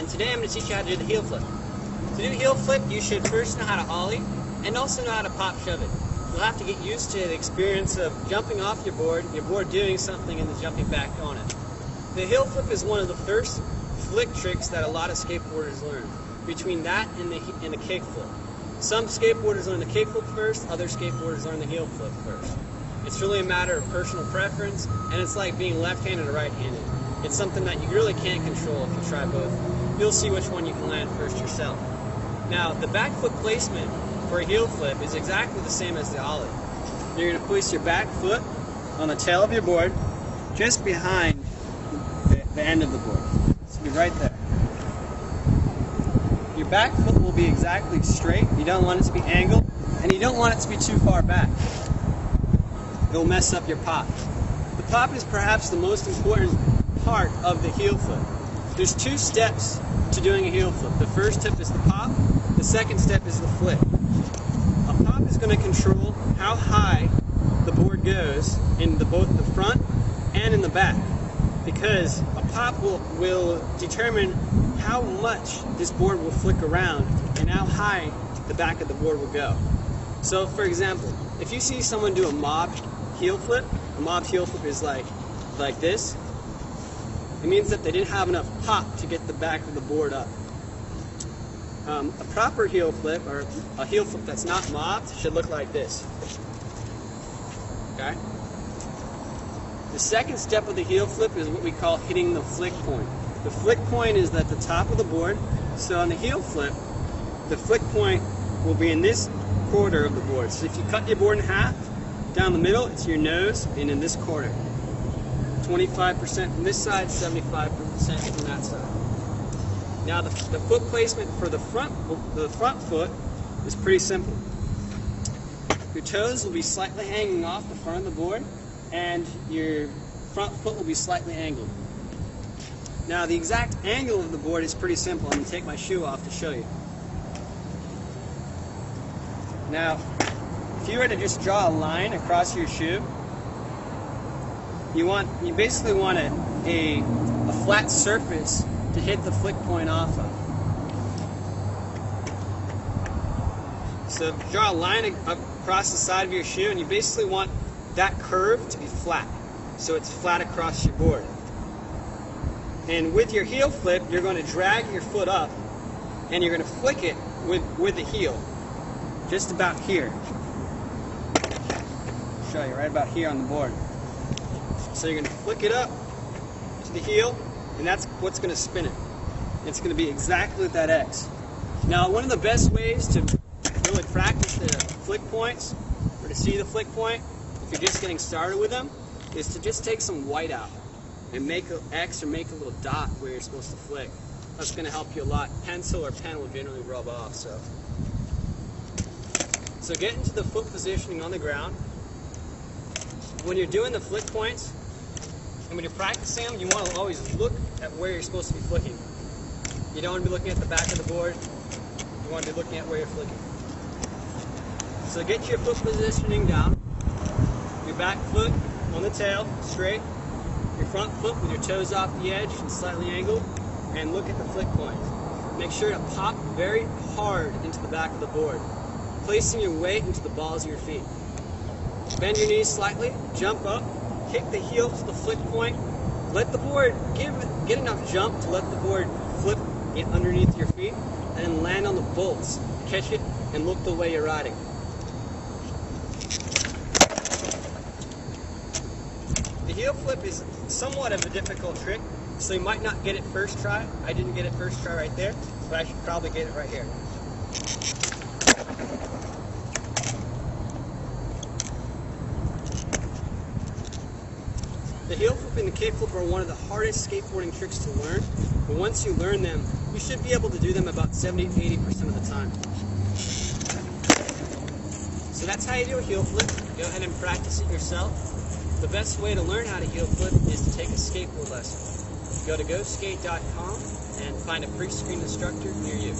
and today I'm going to teach you how to do the heel flip. To do the heel flip, you should first know how to ollie and also know how to pop shove it. You'll have to get used to the experience of jumping off your board doing something and then jumping back on it. The heel flip is one of the first flick tricks that a lot of skateboarders learn. Between that and the kickflip. Some skateboarders learn the kickflip first, other skateboarders learn the heel flip first. It's really a matter of personal preference, and it's like being left-handed or right-handed. It's something that you really can't control if you try both. You'll see which one you can land first yourself. Now, the back foot placement for a heel flip is exactly the same as the ollie. You're going to place your back foot on the tail of your board, just behind the end of the board. So be right there. Your back foot will be exactly straight. You don't want it to be angled, and you don't want it to be too far back. It'll mess up your pop. The pop is perhaps the most important part of the heel flip. There's two steps to doing a heel flip. The first step is the pop. The second step is the flip. A pop is going to control how high the board goes in both the front and in the back, because a pop will determine how much this board will flick around and how high the back of the board will go. So for example, if you see someone do a mobbed heel flip, a mobbed heel flip is like this. It means that they didn't have enough pop to get the back of the board up. A proper heel flip, or a heel flip that's not mobbed, should look like this. Okay? The second step of the heel flip is what we call hitting the flick point. The flick point is at the top of the board. So on the heel flip, the flick point will be in this quarter of the board. So if you cut your board in half, down the middle, it's your nose, and in this quarter. 25% from this side, 75% from that side. Now the foot placement for the front foot is pretty simple. Your toes will be slightly hanging off the front of the board, and your front foot will be slightly angled. Now the exact angle of the board is pretty simple. I'm going to take my shoe off to show you. Now, if you were to just draw a line across your shoe, you basically want a flat surface to hit the flick point off of. So draw a line across the side of your shoe, and you basically want that curve to be flat, so it's flat across your board. And with your heel flip, you're going to drag your foot up, and you're going to flick it with the heel, just about here. I'll show you right about here on the board. So you're going to flick it up to the heel, and that's what's going to spin it. It's going to be exactly that X. Now, one of the best ways to really practice the flick points, or to see the flick point, if you're just getting started with them, is to just take some white out and make an X or make a little dot where you're supposed to flick. That's going to help you a lot. Pencil or pen will generally rub off. So get into the foot positioning on the ground. When you're doing the flick points, and when you're practicing them, you want to always look at where you're supposed to be flicking. You don't want to be looking at the back of the board. You want to be looking at where you're flicking. So get your foot positioning down. Your back foot on the tail, straight. Your front foot with your toes off the edge and slightly angled. And look at the flick point. Make sure to pop very hard into the back of the board, placing your weight into the balls of your feet. Bend your knees slightly, jump up, kick the heel to the flick point, let the board get enough jump to let the board flip underneath your feet, and then land on the bolts. Catch it and look the way you're riding. The heel flip is somewhat of a difficult trick, so you might not get it first try. I didn't get it first try right there, but I should probably get it right here. The heel flip and the kickflip are one of the hardest skateboarding tricks to learn, but once you learn them, you should be able to do them about 70–80% of the time. So that's how you do a heel flip. Go ahead and practice it yourself. The best way to learn how to heel flip is to take a skateboard lesson. Go to GoSkate.com and find a pre-screened instructor near you.